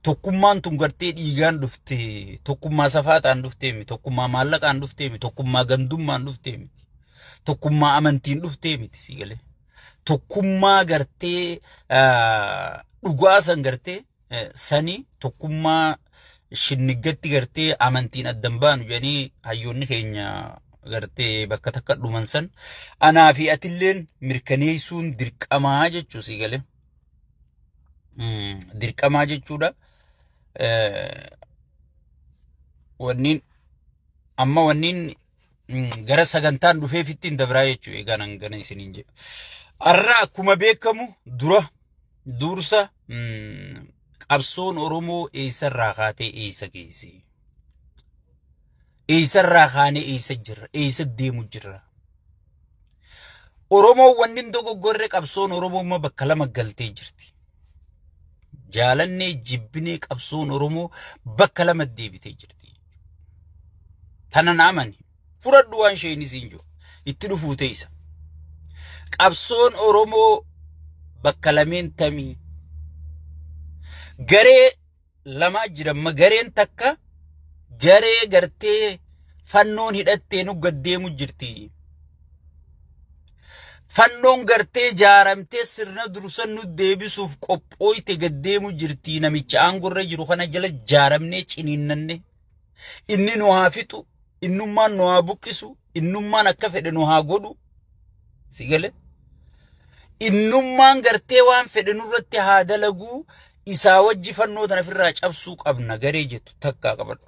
tokkummaan tun gartee dhiigaan dhufte tokkummaa safaataan dhufte miti tokkummaa maallaqaan dhufte miti tokkummaa gandummaan dhufte miti tokkummaa amantiin dhufte miti sigalee tokkummaa gartee dhugaa san gartee sani tokkummaa shinnigatti gartee amantiin addan baanu jedhanii hayyoonni keenya gartee bakka takka dhuman san anaa fi atilleen mirkaneessuun dirqamaa jechuu sigalee dirqamaa jechuudha wanniin amma wanniin gara sagantaan dhufeefitti hin dabraa jechuu eegaan gana isiniin jedhu arra akkuma beekamu dursa qabsoon Oromoo eessarraa kaatee eessa geesse eessarraa kaanee eessa jirra eessa deemu jirra Oromoo wannin dogoggorre qabsoon Oromoo bakka lama galtee jirti jaalannee jibbinee qabsoon Oromoo bakka lama deebitee jirti tanan amani furadhu waan sheeni siinjo itti dhufuu teessa qabsoon Oromoo bakka lameen tamii garee lama jiramma gareen takka garee gartee fannoon hidhattee nu gaddeemu jirti fannoon gartee jaaramtee sirna dursan nu deebisuuf qophooyte gaddeemu jirti namicha aangorra jiru kana jala jaaramnee ciniinnanne inni nu haa fixu innummaan nu haa buqqisu innummaan akka fedhe nu haa godhu sigale innummaan gartee waan fedhe nurratti haa dalaguu isaa wajji fannoo tana firraa cabsuu qabna garee jettu takkaa qabadhu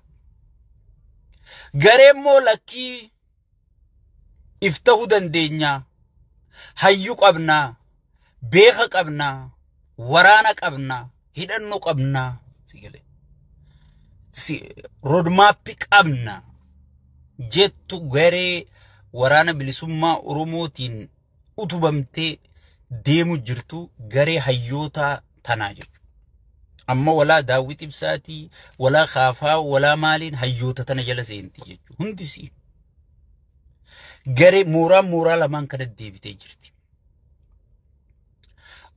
garee moo lakkii iftahuu dandeenyaa hayyu qabnaa beeka qabnaa waraana qabnaa hidhannoo qabnaa sigale roadmap qabnaa jettu garee waraana bilisummaa Oromootiin utubamtee deemu jirtu garee hayyoota tanaa jechuudha amma walaa daawwit ibsaatii walaa khaafaa walaa maaliin hayyoota tana jala seenti jechuudha hundisi garee mooraa lamaan kana deebitee jirti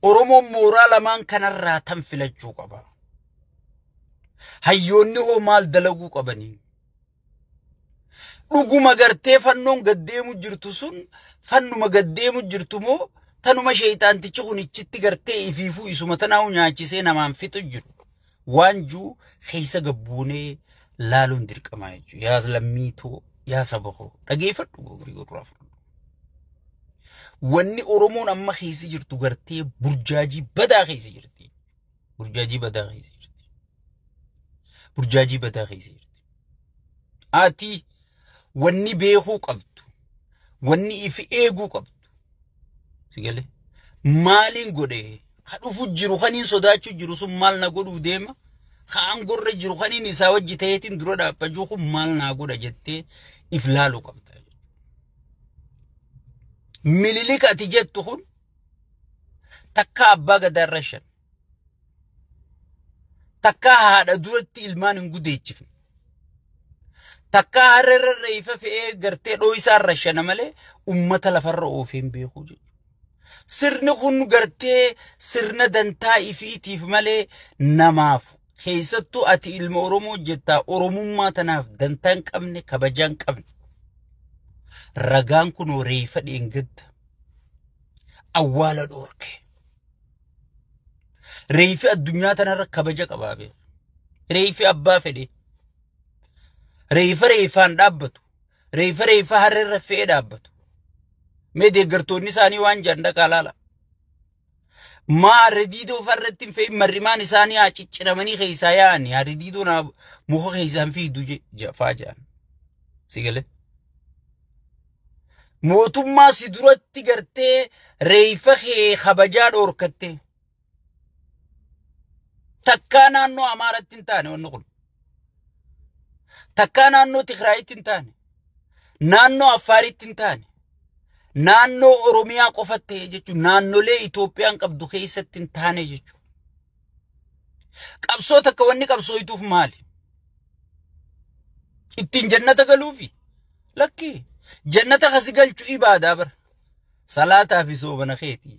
Oromoon mooraa lamaan kanarraa tan filachuu qaba hayyoonni hoo maal dalaguu qabanii dhuguma gartee fannoon gaddeemu jirtu sun fannuma gaddeemu jirtu moo tanuma sheeytaantichi kunichitti gartee ifiifuu isuma tanaawu nyaachisee namaan fixu jiru waan juu keessa gabbuunee laaluun dirqamaa jechuudha yaa lammiitoo yaa sabakoo dhageeffadhu gogorii gurraaf wanni Oromoon amma keessa jirtu gartee burjaajii badaa keessa jirti burjaajii badaa keessa jirti burjaajii badaa keessa jirti ati wanni beekuu qabdu wanni ifi eeguu qabdu sigale maalin godhe kadhufu jiru kaniin sodaachuu jiru sun maal na godhuu deema kaan gorre jiru kaniin isaa wajji ta'eetiin dura dhaabbachuu kun maal na godha jettee if laaluu qabda Minilik ati jettu kun takka abbaa gadaarra shan takka haadha duratti ilmaan hin gudeechifne takka harrerra reefa fe'ee gartee dhooyisaarra shana malee ummata lafarra oofeen beekuu jechuudha sirni kun gartee sirna dantaa ifiitiif malee namaaf keessattuu ati ilma Oromoo jettaa Oromummaa tanaaf dantaa hin qabne kabajaa hin qabne ragaan kun reefa dheengadda awwaala dhoorke reefi addunyaa tanarra kabaja qabaabe reefi abbaa fedhe reefaan dhaabbatu reefa harrerra fe'ee dhaabbatu mee deeggartoonni isaanii waan janda qaalaala maa rediidoo farratti hin fe'in marrimaan isaanii haa cicciramanii keessaa yaa'anii haa rediidoon muka keessaan fiidu jafaa jedhan sigale mootummaa si duratti gartee reefa kee kabajaa dhoorkatte takkaa naannoo Amaaratti hin taane wanni kun takkaa naannoo Tigraayitti hin taane naannoo Affaaritti hin taane naannoo Oromiyaa qofatte jechuun naannolee Itoophiyaan qabdu keessatti hin taane jechuun qabsoo takka wanni qabsooytuuf maali ittiin jannata galuufi lakki jannata khasi galchu ibaadaa bar salaataa fi soobana keeti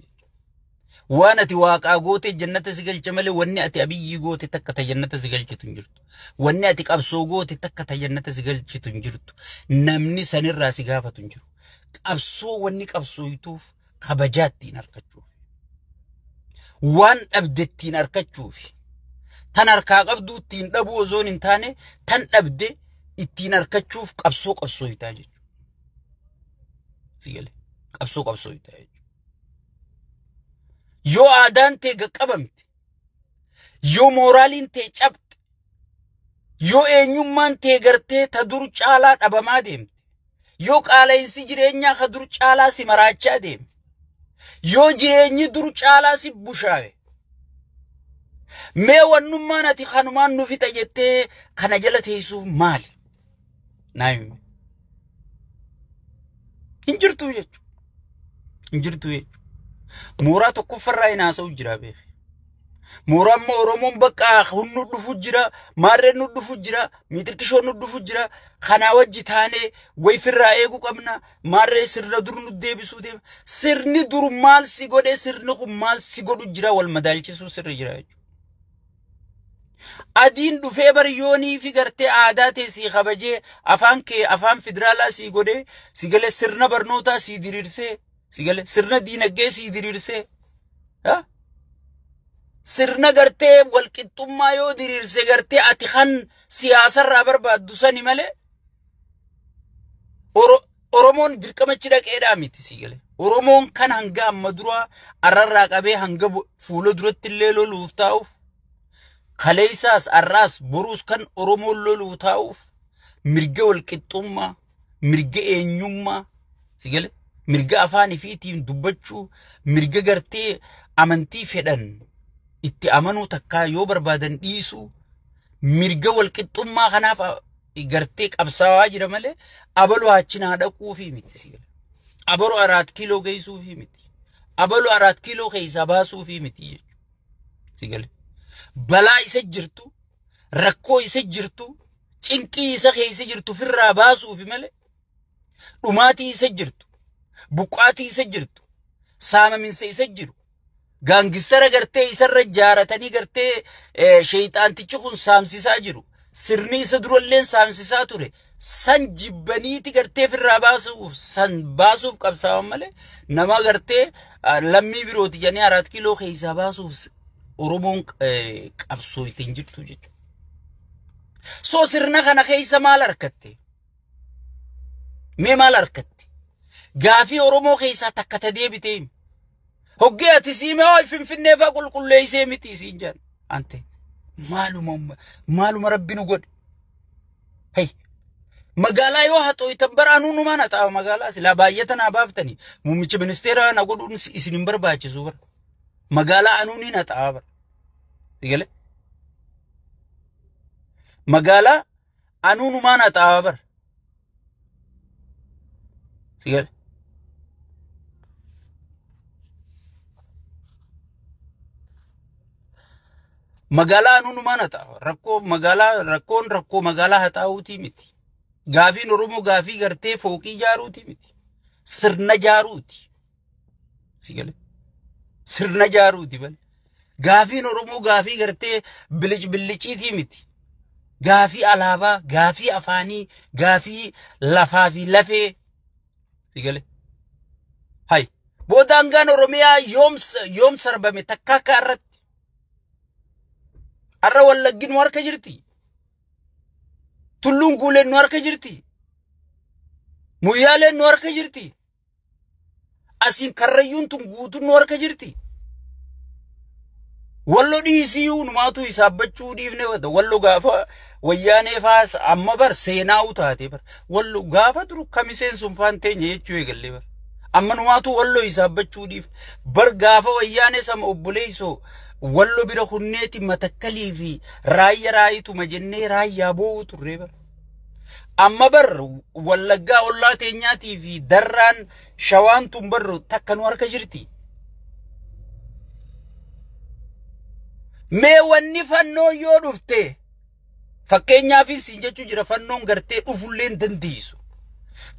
وانا تي واقع غوتي جنة سيقل جمالي واني اتي ابي غوتي تكتا جنة سيقل جتنجرت واني اتي قبسو غوتي تكتا جنة سيقل جتنجرت نمني سنر راسي غافة تنجرو قبسو واني قبسو يتوف خبجات تين اركتشوف وان ابدتين اركتشوف تن اركا قبدو تين ابو زون انتاني تن ابدي التين اركتشوف قبسو يتاجج سيقل قبسو يتاجج يو آدان تي قبمت يو مورالين تي چبت يو اينيومان تي غرتي تدور چالات ابما ديمت يو قالين سي جرينيا خدور چالا سي مراچا ديم يو جريني دور چالا سي بوشاوي مي ونمان اتي خانمان نو فيتا جتي خنا جلت يسوف مال نايم انجرتو يجو مورا تو كفر راينا سو جرا بيخ مورا مورمون بقى خنو دفو جرا مارن نو دفو جرا ميتر كشو نو دفو جرا خنا وجي تاني وي فرايغو قمنا مار سر در نو ديبسو ديم سرني در مال سي غودي سرني خو مال سي غودو جرا والمدالچ سو سر جرا ادين دو فيبر يوني في غرتي عاداتي سي خبجي افان فدرالا سي غودي سيغله سرنا برنوتا سي ديريرسه سيقال سرنا دين الجيسي ديريرسي ها سرنا قرتي والكتم ما يو ديريرسي قرتي اتخان سياسة رابر بعد دوساني مالي أورومون دركما چراك إداميتي سيقال أورومون كان هنگا مدروا أرار أبي هنگا فولو درت الليلو لوفتاوف خليساس الراس بروس كان أورومون لوفتاوف مرقا والكتم مرقا إنيوما سيقال مرقا أفاني فيتي دبتشو مرقا قرتي أمنتي فدن itti amanu takka yoo barbaadan dhiisu mirga wal qixxummaa kanaaf gartee qabsaawaa jira malee abalu achina dhaquu fi miti sigale abalu 4 kiiloo geessuu fi miti abalu 4 kiiloo keessa baasuu fi miti sigale balaa isa jirtu rakkoo isa jirtu cinqii isa keessa jirtu firraa baasuu fi malee dhumaatii isa jirtu buqqaatii isa jirtu saamaminsa isa jiru Gangistara garte isarra jaaratanii garte shayxaantichi kun saamsisaa jiru sirni isa duralleen saamsisaa ture san jibbaniiti garte firraa baasuuf san baasuuf qabsaa'an malee nama garte lammii birooti janii 4 kiiloo keessa baasuuf Oromoon qabsoo ittiin jirtu jechuudha. So sirna kana keessa maal argatte? Mee maal argatte? Gaafii Oromoo keessa takka deebitee هوجي تسيمي هاي فين فاقول كل ليس متي سينجان أنت مالو ربي نقول هي مقالا يوها تو يتبر أنو ما نتاو مقالا سلا بايتنا بافتني مميش بنستيرا نقول إسنمبر باجي سوبر مقالا أنو نتاو تقول مقالا أنو ما نتاو بر تقول مقالا نونو ما نتاو ركو مقالا هتاوتي متي غافي نورمو غافي غرتي فوقي جاروتي متي سرنا جاروتي سيقال سرنا جاروتي بل غافي نورمو غافي غرتي بلجيتي متي غافي ألابا غافي أفاني غافي لفافي لفي سيقال هاي بودانغان روميا يوم سربمي تكاكا رت أرى ولا جن وارك جرتي تلون قولن نوارك جرتي ميالن نوارك جرتي أسين كريون تنقوتون نوارك جرتي والله ديسيون ما تو يسابتشو ديفنه وده والله غافا ويانه فاس أما بر سيناو تاتي بر والله غافا ترو كميسين سنفان تيني يجوه قلي بر أما نواتو والله يسابتشو ديف بر غافا ويانه سم أبوليسو والله بيرا خنيتي متكلي في رايتو مجنة رايا بوتو ريبر أما بر والله والله تينياتي في دران شوان تنبر تكنو أركا جرتي مي واني فنو يو دفته فكينيا في سنجة جرا فنون غرتي افولين دنديسو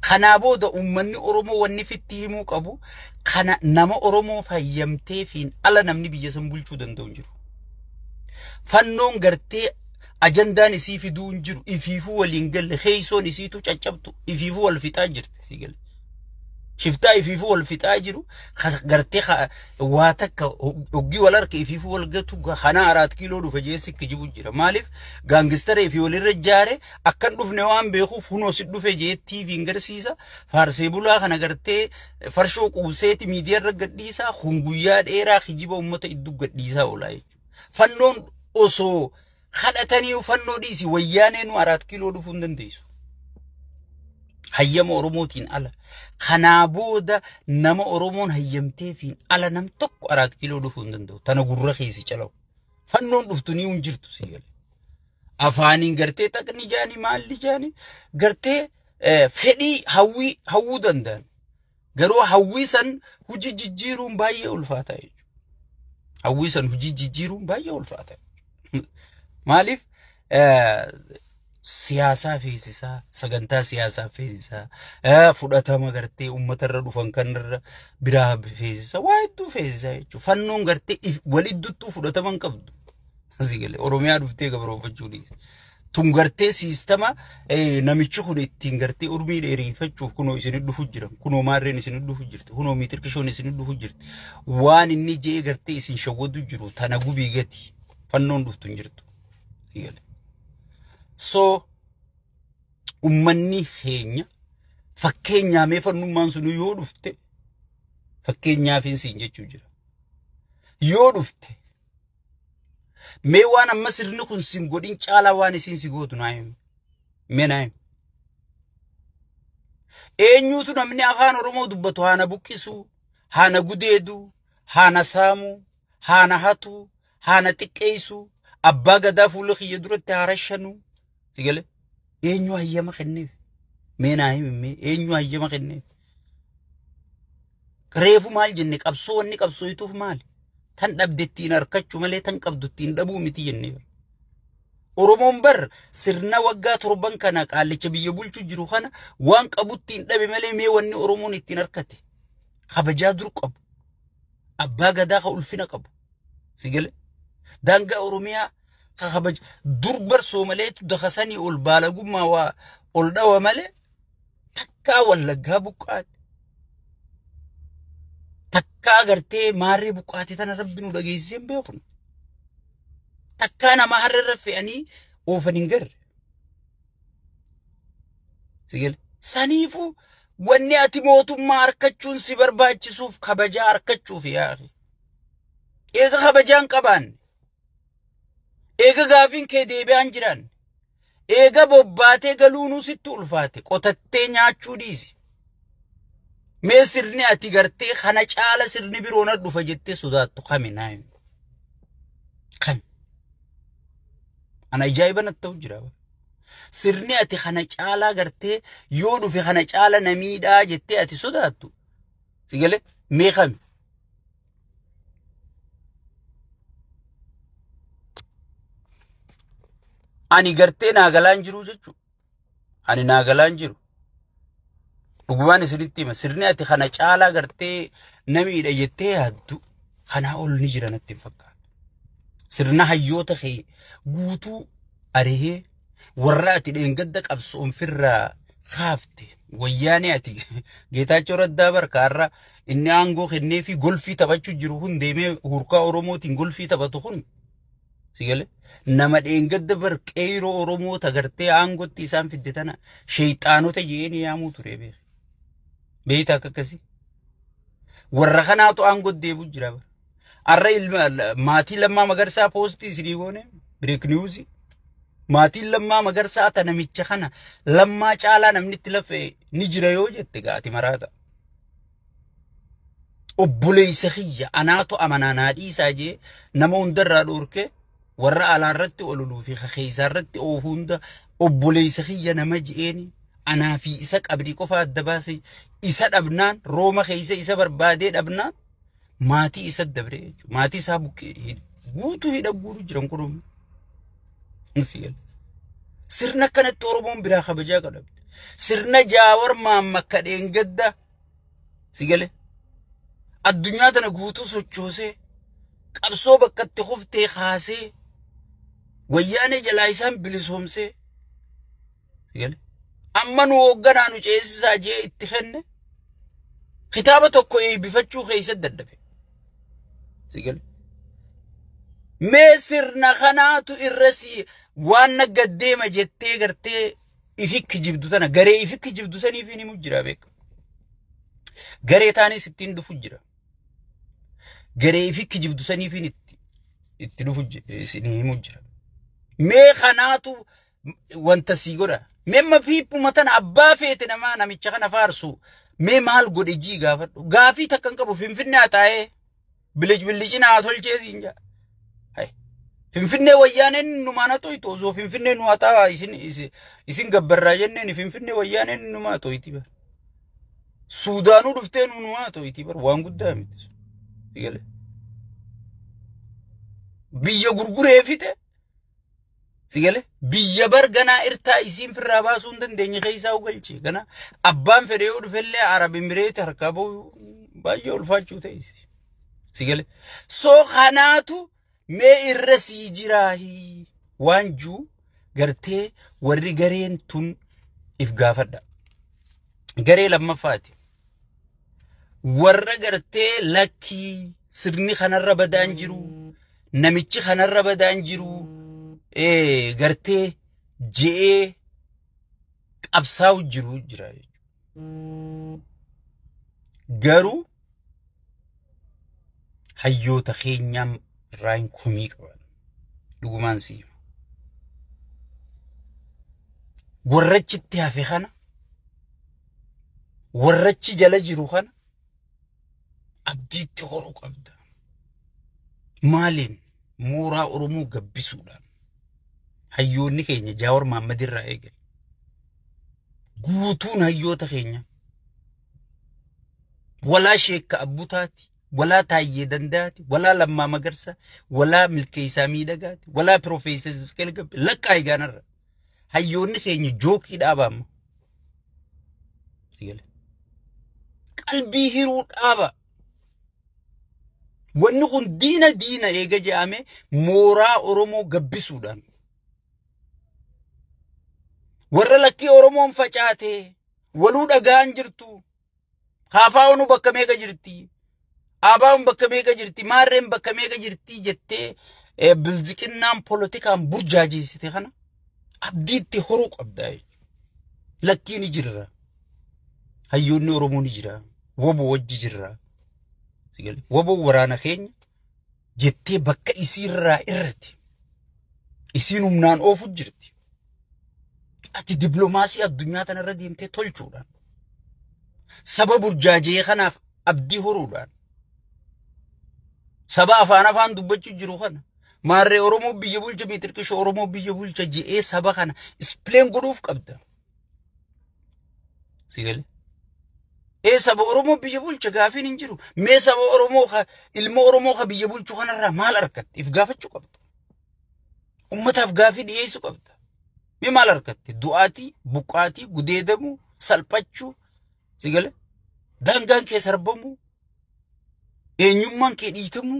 خنابودا أمني أرومو ونفتيه مو قبو خنا نما أرومو فيمتي فين ألا نمني بيجسم بولشو دندونجرو فنون قرتي أجندان يسي في دونجرو إفيفو والإنجل خيسون يسيتو تشابتو إفيفو والفتاجر تسيقل شفتا إفيفو والفتاجرو قرتي واتك أوجي والارك إفيفو والقتو خنا أرات كيلو رفجيسك كجيبو جرا مالف غانغستر إفيفو للرجارة أكن رف نوام بيخو فنو سدو فجيت تي فينجر سيسا فارسيبولا خنا قرتي فرشو قوسيتي ميديا رقديسا خنقويات إيرا خجيبا أمتا إدو قديسا ولاي فنون أوسو خدتني وفنو ديسي ويانين وارات كيلو رفندن ديسو هيام أروموتين على خنابودا نما أرومون هيامتي فين على نم تك أراك كيلو دفون دو تنا غرّة خيسي چلو فنون دفتوني ونجرتو سيال أفاني غرتي تك نجاني مال نجاني غرتي فدي هاوي دندان غرو هاوي سن هجي جيجيرون باية ألفاتا يجو هاوي سن هجي جيجيرون باية ألفاتا مالف سياسة فيسا سجنتا سياسة فيسا فوداتا مغرتي أمتر رفان كنر براه فيسا وايدو فيسا فنون غرتي وليدو تو فوداتا من قبضو زيغلي أوروميا رفتي قبرو فجولي تم غرتي سيستما نميچو خودتين غرتي أورمي ريفچو كنو يسندو فجرا كنو مارين يسندو فجرت كنو ميتر كشون يسندو فجرت وان إني جي غرتي يسن شودو جرو تناغو بيغتي فنون رفتون جرتو زيغلي So ummanni keenya fakkeenyaa mee fannummaan sun yoo dhufte fakkeenyaaf hin jechuu jira yoo dhufte mee waan amma sirni kun sin godhin caalaa waan isin si gootu naayim mee naayim eenyuutu namni afaan oromoo dubbatu haana buqqisu haana gudeedu haana saamu haana hatu haana xiqqeessu abbaa gadaa fuula kiyya duratti haarashanu سيقول إنيو هي ما خنيف مينا هي مي إنيو هي ما خنيف كريفو مال جنك أبصو يتوف مال تن أبدتين أركتشو مالي تن أبدتين دبو متي جنيف أورومون بر سرنا وقات ربان كانك على تبي يبول تجرو خنا وانك أبدتين دبي مالي مي وني أورومون التين أركتي خبجاد ركب أبا قداخ ألفنا قبو سيقول دانجا أوروميا خبج دربر سوماليت دخساني أول بالغو ما أول دوا مالي تكا ولا جابوكات تكا غرتي ماري بوكاتي تنا ربنا ودقيسين بيخون تكا أنا ما هرر في أني أوفنينجر سيقول سانيفو واني أتموتو ما أركتشون سيبر باجسوف خبجا أركتشوف يا أخي إيغا خبجان كبان إيغا غافين كيدي بانجران إيغا بوباتي غلونو ستو الفاتي قوتتي نياتشو ديسي مي سرني أتي غرتي خانا چالا سرني بيرونا دو فجتي سوداتو خامي نايم خامي أنا إجايبا نتوجرا سرني أتي خانا چالا غرتي يودو في خانا چالا نميدا جتي أتي سوداتو سيقلي مي خامي أني غرتي ناغلان جرو جچو أني ناغلان جرو بغواني سرنتي ما سرني أتي خانا چالا غرتي نميدا جتي هدو خانا أول نجرا نتفكا سرنا هيوتا خي غوتو أريه وراتي لين قدك أبسون فرا خافتي وياني أتي جيتاچو ردابر كارا إني أنغو خني في غلفي تباچو جروهن ديمي هوركا أوروموتين غلفي تباتوخن سيقلي نما دين قدبر كيرو أورومو تغرتي أنغو تيسان في الدتانا شيطانو تجيني يامو تريبيخ بيتا ككسي ورخناتو أنغو ديبو جرابر الرأي ماتي لما مغرسا بوستي سريقوني بريك نيوزي ماتي لما مغرسا تنميتشخنا لما چالا نمني تلف نجريو جتغاتي مراتا أبولي سخية أناتو أمانانا ديسا جي نمون در دوركي ورا على رتي ولولو في خيسا رتي أوفوندا أبولي سخية نمجيني أنا في إساك أبدي كفا الدباسي إساد أبنان روما خيسا إسا بربادين أبنان ماتي إساد دبري ماتي سابوك غوتو هيدا غورو جرم كروم نسيال سرنا كانت توربون برا خبجا قلبت sirna Jaawar Mohammad kadheen gadda sigale addunyaa tana guutuu sochoosee qabsoo bakkatti kuftee kaasee wayyaanee jalaa isaan bilisoomsee sigale amma nu hoogganaa nu ceesisaa jee itti kenne kitaaba tokko eebbifachuu keessa dadhabe sigale mee sirna kanaatu irrasi waan naggaddeema jettee gartee ifik jibdu tana garee ifik jibdu saniif ni mujjira beek garee taanii sittiin dhufu jira garee ifik jibdu saniif itti dhufu ni mujjira mee kanaatu wanta sii godha memma piippu matan abbaa feete namicha kana faarsu mee maal godhe jii gaafadhu gaafii takkan qabu finfinnee taa'ee bilicina tolcheesiin jaa finfinnee wayyaaneen numaana toyto zo finfinnee nu hataa isin gabbarraa jenneen finfinnee wayyaaneen numaa toyti bar suudaanuu dhuftee numaa toyti bar waan guddaa miti sigale biyya gurguree fite sigale biyya bar ganaa irtaa isin firraa baasuu dandeenye keessaa ugalche gana abbaan fedhee dhufellee arab emireet harkaa ba'u baay'ee ulfaachuu ta'e sigale soo kanaatu mee irrasii jiraahi waanjuu gartee warri gareen tun if gaafadha garee lammaffaati warra gartee lakkii sirni kanarra badaan jiru namichi kanarra badaan jiru gartee je'ee qabsaa'u jiru jira garuu hayyoota keenyaan rain kumii qaban dhugumaan sii warrachitti hafe kana warrachi jala jiru kana abdiitti horuu qabda maaliin mooraa Oromoo gabbisuudhaan hayyoonni keenya Jaawar Mohammad irraa eegal guutuun hayyoota keenya walaa sheekka abbutaati ولا تايي دنداتي ولا لما مقرسة ولا ملكي سامي دقاتي ولا بروفيسر سكيلقب لك اي غانر هيوني خيني جوكي دابام قلبي هيروت آبا ونخون دينا ايغا جامي مورا أورومو قبي سودان ورا لكي أورومو مفجاتي ولود أغان جرتو خافاونو بكا ميغا جرتي أباهم بكميكا جرتي مارين بكميكا جرتي جتة بلزكنام بوليتيكام برجاجي ستيخنا أبديتي خروق أبداي لكيني جرا هيوني أوروموني جرا وبو وجي جرا سيقالي وبو ورانا خين جتة بكا يسير را إرتي يسينو منان أوفو جرتي أتي دبلوماسي الدنيا تنردي امتي تولشودان سبب برجاجي خناف أبدي هرودان سبا أفان دبّجو جرو خنا ماري أورومو بيجي بولجا ميتركش أورومو بيجي بولجا جي إيه سبا خنا إسبلين قروف قبدا سيقالي إيه سبا أورومو بيجي بولجا غافين انجرو مي سبا أورومو خا إلمو أورومو خا بيجي بولجو خنا را مال أركت إفقافتشو قبدا أمتا إفقافي ديسو قبدا مي مال أركت دواتي بقاتي قديدمو سلپچو سيقالي دانگان كي سربمو eenyummaan kee dhiitamu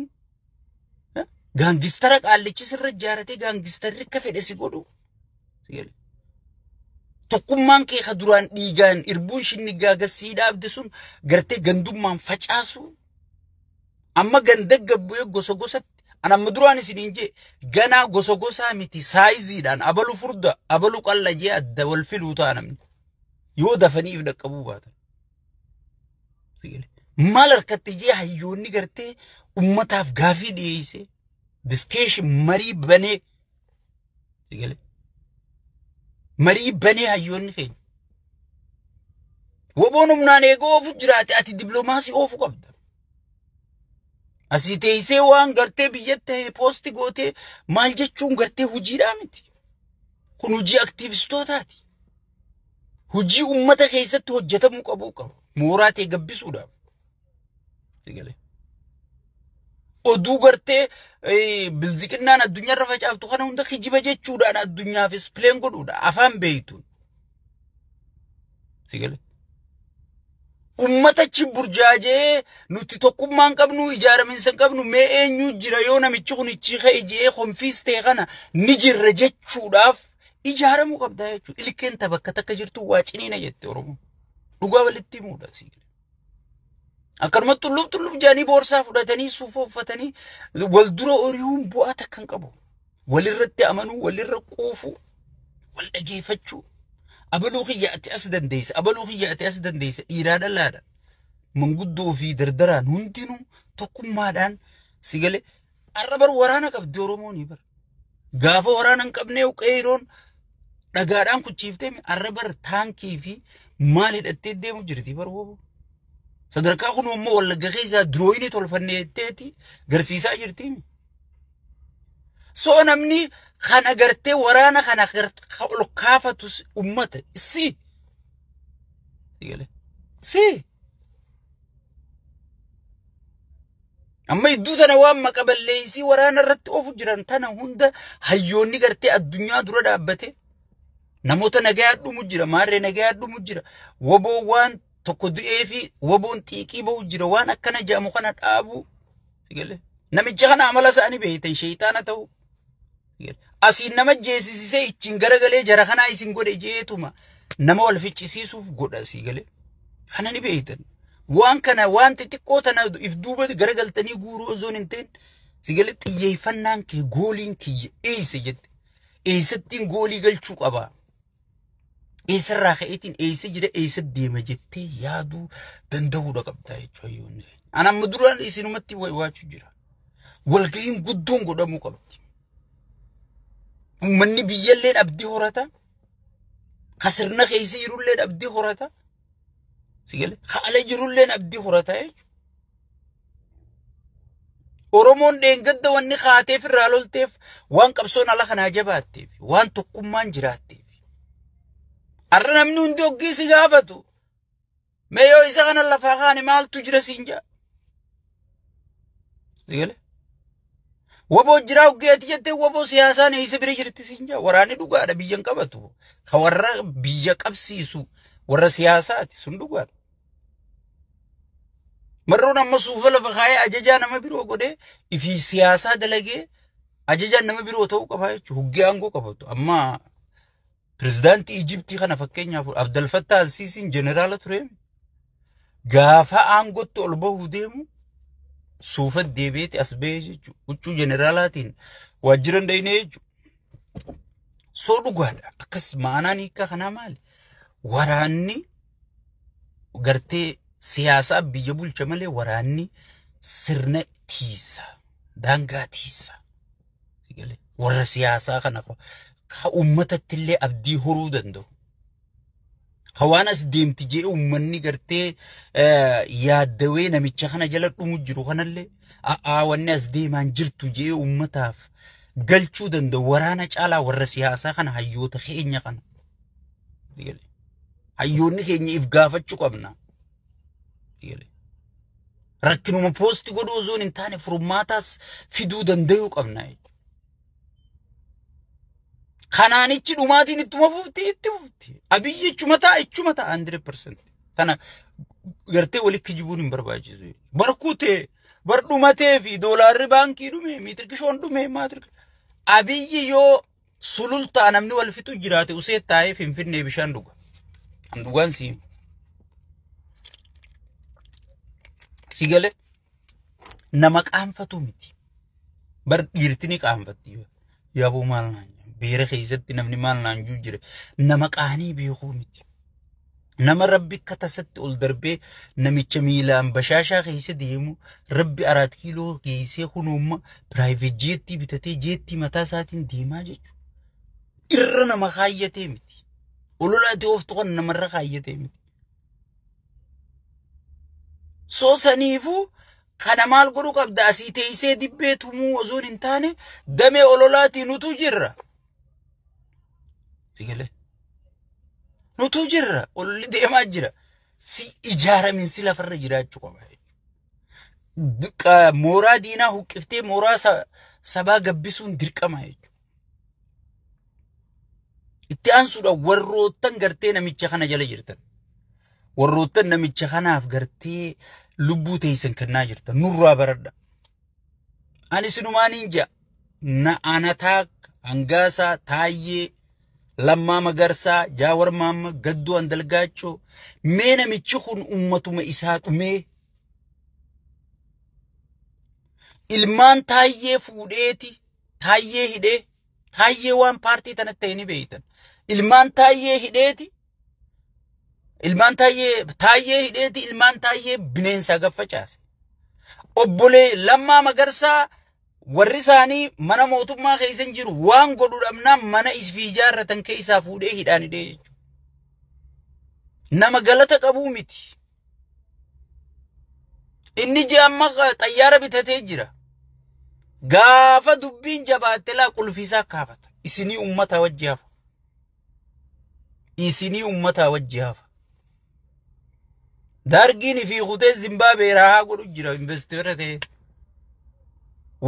gaangistara qaallichi sirra jaarate gaangistarri akka fedhe si godhu tokkummaan kee ka duraan dhiigaan irbuun shinni gaagasii dhaabde sun gartee gandummaan facaasu amma ganda gabbu'ee gosa gosatti an amma duraan isiniin jee ganaa gosa gosaa miti saayiziidhaan abalu furda abalu qalla jee adda wal filuu ta'a namni yoo dafaniif dhaqqabuu baatan maal harkatti jee hayyoonni gartee ummataaf gaafii dhiyeesse diskeeshi marii banee marii banee hayyoonni keenya woboon humnaan eegoo oofu jiraate ati diblomaasii oofu qabda asii teessee waan gartee biyyatti poosti gootee maal jechuun gartee hojiidhaa miti kun hojii aktiivistootaati hojii ummata keessatti hojjetamuu qabu mooraa ta'e gabbisuudhaaf sigale oduu gartee bilziqinnaan addunyaarra facaaftu kana hunda kijiba jechuudhaan addunyaaf ispleen godhuudha afaan beeytuun sigale ummatachi burjaajee nuti tokkummaan qabnu ijaaraminsa qabnu mee eenyu jira yoo namichi kunichi ka'ee konfiistee kana ni jirra jechuudhaaf ijaaramu qabda jechuudha ilkeen tabakka takka jirtu waa ciniina jette oromoo dhugaa walitti himuudha sigale akkanuma tullub jaanii boorsaa fudhatanii suufoo uffatanii wal dura oriyuun bu'aa takkan qabu walirratti amanuu walirra quufuu wal dhageeffachuu abaluu xiyyaati as dandeessa abaluu xiyyaati as dandeessa dhiiraadha laadha manguddoo fi dardaraan hundinuu tokkummaadhaan sigale arrabar waraana qabdi oromooni bar gaafa waraana hin qabnee qeeroon dhagaadhaan kuchiiftee arrabar taankii fi maal hidhattee deemu jirti bar woo sadarkaa kun immoo wallagga keessa drooyini tolfanneetti garsiisaa jirti soo namni kan agartee waraana kan ol kaafatu ummata si sigale si amma iddoo tana waan maqaballeessi waraana irratti ofu jiran tana hunda hayyoonni gartee addunyaa dura dhaabbate namoota nagaa dhumu jira maarree nagaa dhumu jira woboo waan tokko du'ee fi woboon xiiqii ba'u jira waan akkana jaamu kana dhaabu sigale namicha kana amala isaanii beeytan sheeytaana ta'u asiin nama jeesisisee ittiin garagalee jara kana isin godhe jeetuma nama wal ficcisiisuuf godha sigale kana ni beeytan waan kana waan xixiqqoo tana if duuba garagaltanii guuruu zoon hin ta'in sigale xiyyeeffannaan kee gooliin kiyya eeyse jette eeysattiin goolii galchuu qaba eeysarraa ka'eetiin eeyse jira eeysa deema jettee yaaduu danda'uudha qabdaa jechuudha ana amma duraan isinumatti waachuu jira walgahiin guddoon godhamuu qabdi ummanni biyyalleen abdii horata kasirna keessa jirulleen abdii horata sigale haala jirulleen abdii horata jechuudha oromoon dheengadda wanni kaateef irraa lolteef waan qabsoon ala kanaa jabaatteef waan tokkummaan jiraatteef arra namni hundi oggii si gaafatu mee yoo isa kana lafaa kaane maaltu jira siin jaa sigale waboo jiraa ogeeti jettee waboo siyaasaan eessa bira jirti siin jaa waraanni dhugaadha biyyan qabatu ka warra biyya qabsiisu warra siyaasaati sun dhugaadha marroon amma suufa lafa kaayee ajajaa nama biroo godhee ifi siyaasaa dalagee ajajaan nama biroo ta'uu qabaa jechuudha huggee aangoo qabatu amma pirezidaantii Ijiptii kana fakkeenyaaf Abdel Fattah al-Sisiin jeneraala ture gaafa aangootti ol bahuu deemu suufa deebi'eeti as ba'ee jechuudha huccuu jeneraalaatiin waajjiran dhayinee jechuudha soo dhugaadha akkas ma'anaan hiikaa kanaa maali waraanni gartee siyaasaa biyya bulcha malee waraanni sirna tiisa daangaa tiisa sigale warra siyaasaa kana ka ummatatti illee abdii horuu danda'u waan as deemti jee ummanni gartee yaaddawee namicha kana jala dhumu jiru kanallee wanni as deemaan jirtu jee ummataaf galchuu danda'u waraana caalaa warra siyaasaa kana hayyoota keenya kana hayyoonni keenya if gaafachuu qabna rakkinuma poosti godhuu osoo hin taane furmaataas fiduu danda'uu qabna kanaanichi dhumaatiin ittuma fufti abiyyi ichuma ta'a 100% kana gartee walitti jibuun hin barbaachisu barkutee bar dhumatee fi doolaarri baankii dhume miitirkishoon dhume maatirka abiyyi yoo sulultaa namni wal fitu jiraate usee taa'ee finfinnee bishaan dhuga am dhugaan sigale nama qaanfatu miti bar dhiirtini qaanfatti yaabuu maal naan beera keessatti namni maal naan juu jire nama qaanii beekuu miti nama rabbi katasatti ol darbee namicha miilaan bashaashaa keessa deemu rabbi 4 kiiloo geessee kunuuma private jeetti bitatee jeetti mataa isaatiin deemaa jechuudha irra nama kaayyatee miti ololaatee oftu kan namarra kaayyatee miti soo saniifuu kana maal godhuu qabda asii teessee dibbee tumuu osoo hin taane damee ololaatiin nutu jirra sigale nutu jirra olli deemaa jira si ijaaramin si lafarra jiraachuu qaba mooraa diinaa huqqiftee mooraa sabaa gabbisuun dirqama jechuudha itti aansuudha warroottan gartee namicha kana jala jirtan warroottan namicha kanaaf gartee lubbuu teessan kennaa jirta nurraa baradha ani sinumaaniin jaa na anataa Angaasaa Taayyee Lammaa Magarsaa Jaawar Maamma Gadduu Andalgaachoo mee namichi kun ummatuma isaa dhumee ilmaan Taayyee fuudheeti Taayyee hidhee Taayyee waan paartii tanatti ta'ini beeytan ilmaan Taayyee hidheeti ilmaan Taayyee hidheeti ilmaan Taayyee bineensa gaffacaase obbolee Lammaa Magarsaa warri isaanii mana mootummaa keessan jiru waan godhu dhabnaa mana isfi ijaarratan keessaa fuudhee hidhaan hidhee jechuudha. Nama galata qabuu miti. Inni jaamma xayyaara bitatee jira. Gaafa dubbiin jabaatte laa qulfiisaa kaafata. Isinii ummata wajji hafa. Isinii ummata wajji hafa. Dargiin fi kutee Zimbaabuwee raahaa godhu jira investiira ta'e.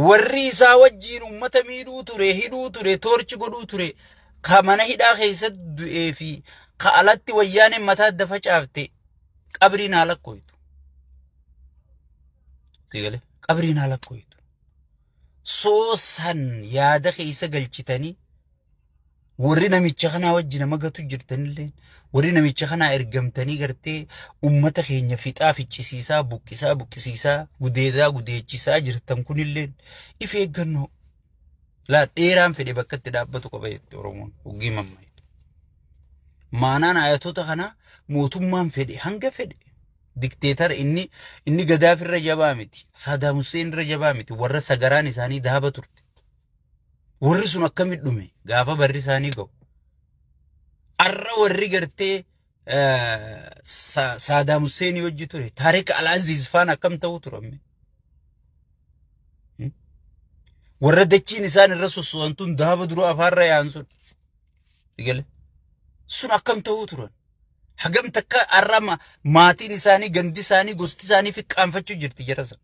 warri isaa wajjiin ummata miidhuu ture hidhuu ture torchi godhuu ture ka mana hidhaa keessatti du'ee fi ka alatti wayyaaneen mataa dafa caafte qabriin haala koytu sigale qabriin haala koytu soo san yaada keessa galchitanii warri namicha kana wajjin nama gatu jirtanillee warri namicha kana ergamtanii gartee ummata keenya fixaa ficcisiisaa buqqisiisaa gudeechisaa jirtan kunillee if eeggannoo laa dheeraan fedhe bakka itti dhaabbatu qaba jette Oromoon uggii mammaaytu maanaan ayatoota kana mootummaan fedhe hanga fedhe dikteetar inni Gadaaf irra jabaa miti Saadaam Hussein irra jabaa miti warra sagaraan isaanii daaba turte warri sun akkamit dhume gaafa barri isaanii ga'u arra warri gartee Saadaam Hussein wajji ture Tariq Al-Aziz faan akkam ta'u turame warra dachiin isaan irra sosso'antuun daaba dura afaarra yaan sun digale sun akkam ta'u turan hagam takka arra maatiin isaanii gandi isaanii gosti isaanii fi qaanfachuu jirti jara san